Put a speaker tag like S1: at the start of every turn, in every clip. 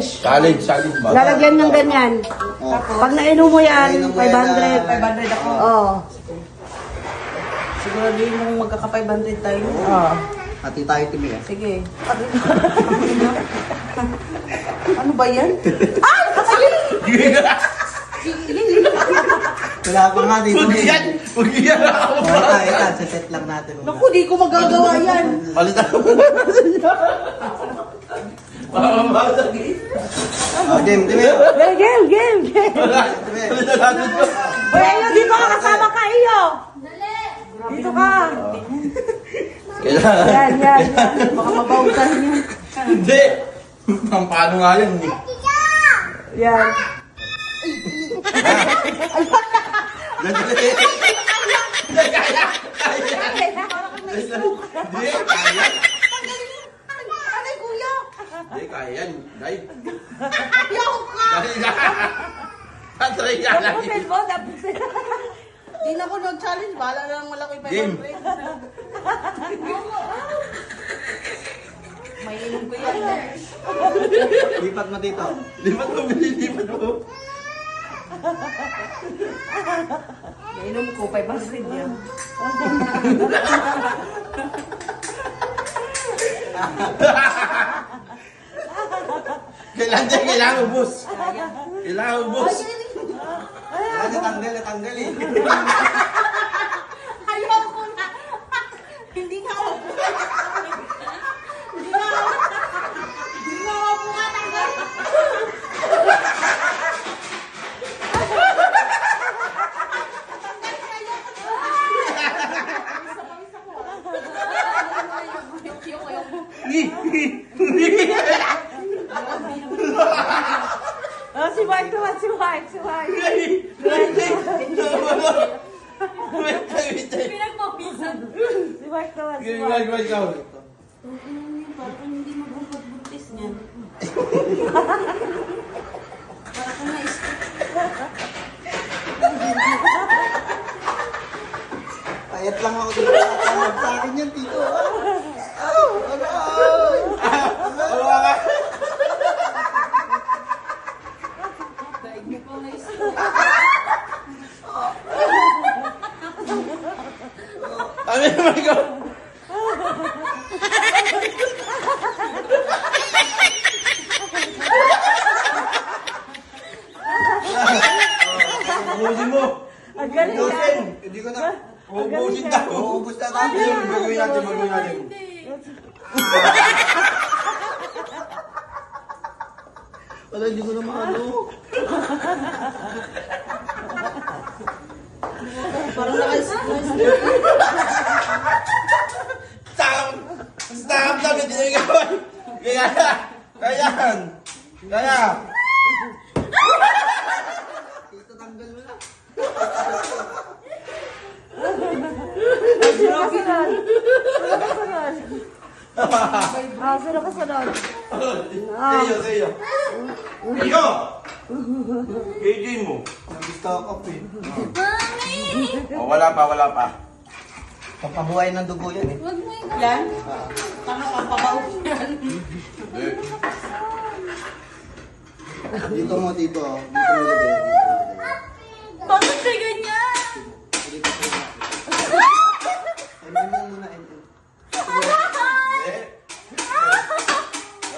S1: challenge.
S2: Challenge ba?
S1: Lalagyan ng ganyan. Pag nainom mo yan, 500.
S3: 500 ako.
S1: Oo.
S3: Siguro din mong magkaka-500 tayo.
S1: Oo.
S4: Hati tayo timi ah.
S3: Sige. Ano ba yan? Ay! Kasali!
S4: Wala pa nga dito.
S2: Huwag yan ako.
S4: Ito, set lang natin.
S3: Naku, di ko magagawa yan.
S2: Palitan mo.
S4: Game, timi.
S1: Game.
S2: Palitan natin ko.
S1: Uy, Iyo, dito ka kasama ka, Iyo. Dito ka.
S2: Kailangan.
S1: Yan.
S3: Baka mabautan niya.
S2: Hindi. Paano nga yan?
S1: Yan.
S3: Anay, kuya!
S2: Hindi, kaya yan. Dahil.
S3: Ayaw ka!
S2: Dahil na. Tatry ka lang.
S1: Pupil mo, tapos.
S3: Di na ako nag-challenge. Bahala na lang malaki 500.
S2: Game.
S3: May inom ko yan.
S4: Lipat mo dito.
S2: Lipat mo, lipat mo.
S3: May inom ko 500 yan.
S2: Kailangan ubus. Kailangan ubus.
S4: Tanggal eh.
S3: Ayaw ko na. Hindi nga ako. Hindi nga ako matanggal.
S1: Oh, si White naman, si White.
S3: Pinagpapisan.
S1: Si White naman, si
S2: Sige,
S1: White.
S2: wag ikaw.
S3: Parang hindi magbuntot-buntis niyan. Parang na-is...
S4: Payat lang ako dito. Tawag sa akin yan, tito.
S3: Daig niyo po na-is...
S2: Ano naman ikaw? Ubusin mo.
S1: Ang galing
S2: Ubusin.
S1: yan.
S4: Hindi ko na.
S2: Ubusin daw.
S4: Uubos na natin.
S2: Gagawin natin.
S4: Wala, hindi ko na maano.
S3: Parang na-is...
S2: Stop na, hindi na gawin. Kaya.
S4: Tito, tanggal mo na.
S1: Sino kasunod? Sino kasunod?
S2: Sa'yo. Ikaw! KJ mo.
S4: Nag-stock up eh.
S2: Oh, wala pa.
S4: Pampabuhay ng dugo yan eh.
S3: Yan? Tama ka, pabaw yan.
S4: Dito mo, tito. Dito mo lagay.
S3: Bakit ka ganyan?
S4: MM muna, MM.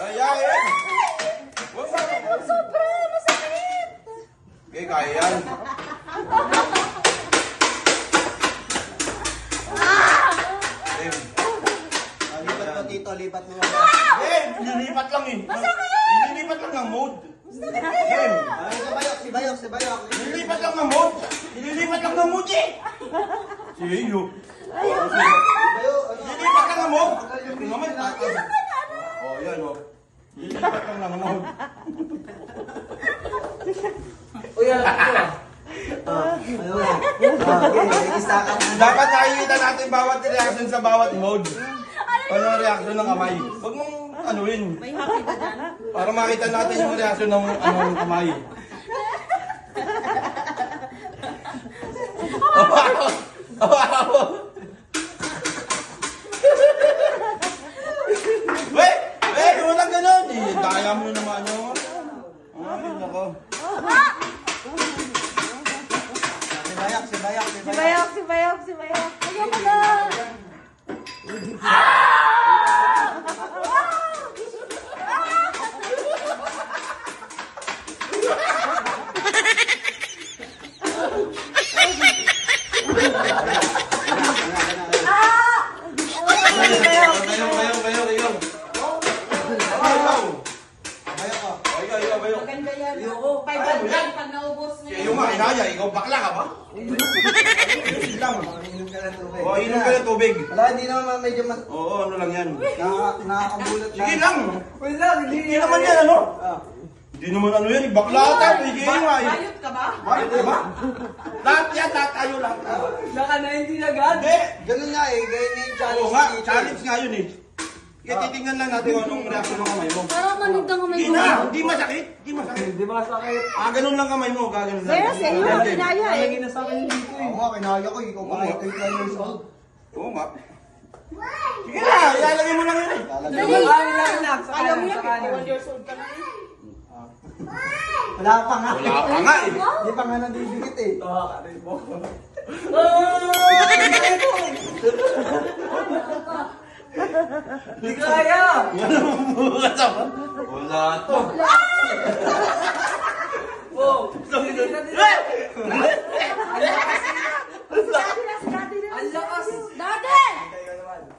S2: Ay.
S3: Sobra, masakit!
S2: Okay, kaya yan.
S4: Lipat mo, tito. Lipat mo.
S2: Nililipat lang eh. Nililipat lang ng mode. Game.
S4: Si Bayok.
S2: Nililipat lang ng mode. Nililipat lang ng mode eh. Si Iyo.
S4: Bayok, ano?
S2: Nililipat lang ng mode. Yung naman, oh, yan oh. Nililipat lang ng mode.
S3: Uy, alam ko.
S4: Ano na? Okay, nag-stock up.
S2: Dapat nakikita natin bawat reaction sa bawat mode. Ano ang reaction ng kamay? Huwag mong anuin.
S3: May happy ba dyan?
S2: Para makita natin yung reaction ng kamay. Wait! Wait! Walang ganun! Daya mo naman yun.
S1: Bayok, si Bayok, si Bayok. Ayoko na.
S3: Maganda yan. Oo, 500 pag naubos niya.
S2: Yung makinaya, ikaw bakla ka ba? Lang.
S4: Inom ka ng tubig.
S2: O, inom ka ng tubig.
S4: Wala, hindi naman medyo
S2: Oo, ano lang yan.
S4: nakakabulat
S2: Sige lang.
S4: Wala,
S2: Hindi naman yan, ano?
S4: Ah.
S2: Hindi naman ano yan, bakla ka tayo, higay nga eh.
S3: Bayot ka ba?
S2: Bakit ba? Lahat yan, lahat tayo lahat.
S4: Naka 90 agad.
S2: Hindi.
S4: Ganun nga eh, ganyan na yung challenge.
S2: Oo nga,
S4: dito.
S2: challenge nga yun eh. Kaya titingnan lang natin kung anong reaction ng kamay mo.
S1: Parang manig ang kamay
S2: Hindi
S1: ko.
S2: na, hindi masakit. Hindi masakit.
S4: Di ba sakit?
S2: Ganun lang kamay mo, gaganon lang.
S1: Pero sa iyo, kinaya eh.
S4: Lagi na sa akin dito eh. Oo nga, kinaya ko. Ikaw pa kayo 12 years old.
S2: Oo nga. Sige na, ilalagay mo lang yun eh.
S1: Dali.
S3: Ayaw mo yan, 1 years old ka na eh.
S4: Wala pa nga.
S2: Wala pa nga eh.
S4: Hindi pa nga nadidikit eh. Hindi kaya!
S2: Wala to.
S4: Oh!
S1: Ang lakas. Dati!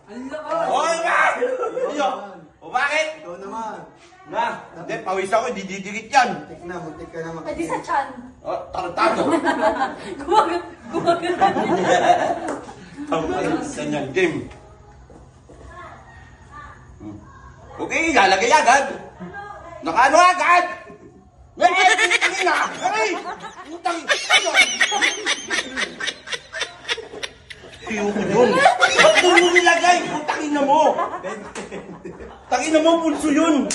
S4: Ang lakas!
S2: Oy, ba? Iyo. O bakit?
S4: Ikaw naman.
S2: Na, hindi, pawis ako, dididikit yan.
S4: Muntik na, muntik ka na
S1: Pwede sa chan.
S2: Oh, tarantado.
S1: Gumagal.
S2: Ganyan, game. Okay, lalagay agad. Nakaano agad? Putang ina! Aray! Putang ina! Ayoko yun. Ba't doon mo nilagay? Putang ina mo! Tangina mo, pulso yun!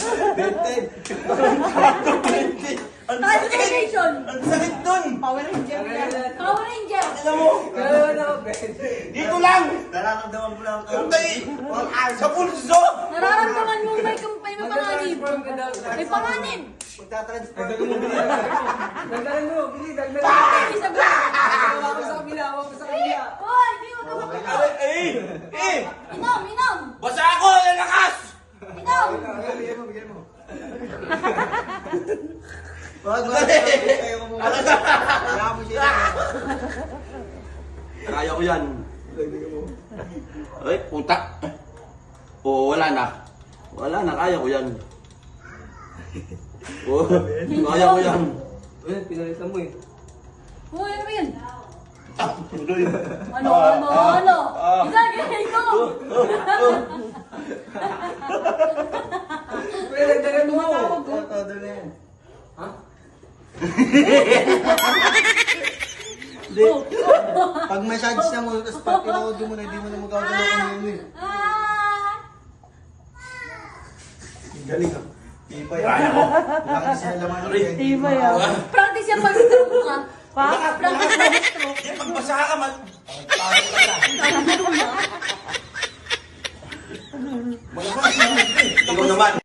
S2: Ang sakit!
S1: Transformation.
S2: Ang sakit dun!
S3: Power Ranger yan.
S1: Power Ranger.
S2: Tingnan mo! Dito lang!
S4: Nararamdaman mo lang ito.
S2: Puntay! Sa pulso!
S1: Nararamdaman mo may panganib. May panganib.
S4: Pagtatransfer.
S5: Dagdagan mo, bili, dagdagan mo.
S1: Ay, sabi.
S5: Hawa ko sa kabila, hawa ko sa kabila.
S1: Hoy, di mo naman ka.
S2: Eh!
S1: Inom, inom.
S2: Basa ako! Lalakas!
S1: Inom.
S4: Bigyan mo, bigyan mo. Wag, wag. Kaya ko muna. Wala mo siya.
S2: Kaya ko yan. Ay, puta. Oo, wala na. Wala na, kaya ko yan. Oo, kaya ko yan.
S5: Uy, pinalitan mo eh.
S1: Hoy, ano ba yun?
S2: Tuloy.
S1: Ano? Ilagay ko.
S5: Uy, dagdagan mo.
S4: Todo na yan.
S5: Ha?
S4: Hindi. Pag massage na mo, tapos pag tinawado mo na, hindi mo na magkakalaw kung yun eh.
S1: Ah.
S4: Galing ah. Iba yan. Lakas na laman yun.
S3: Iba yan.
S1: Practice yan mag-stroke ka. Practice mag-stroke.
S2: Yan, pagbasa ka man. Ikaw naman.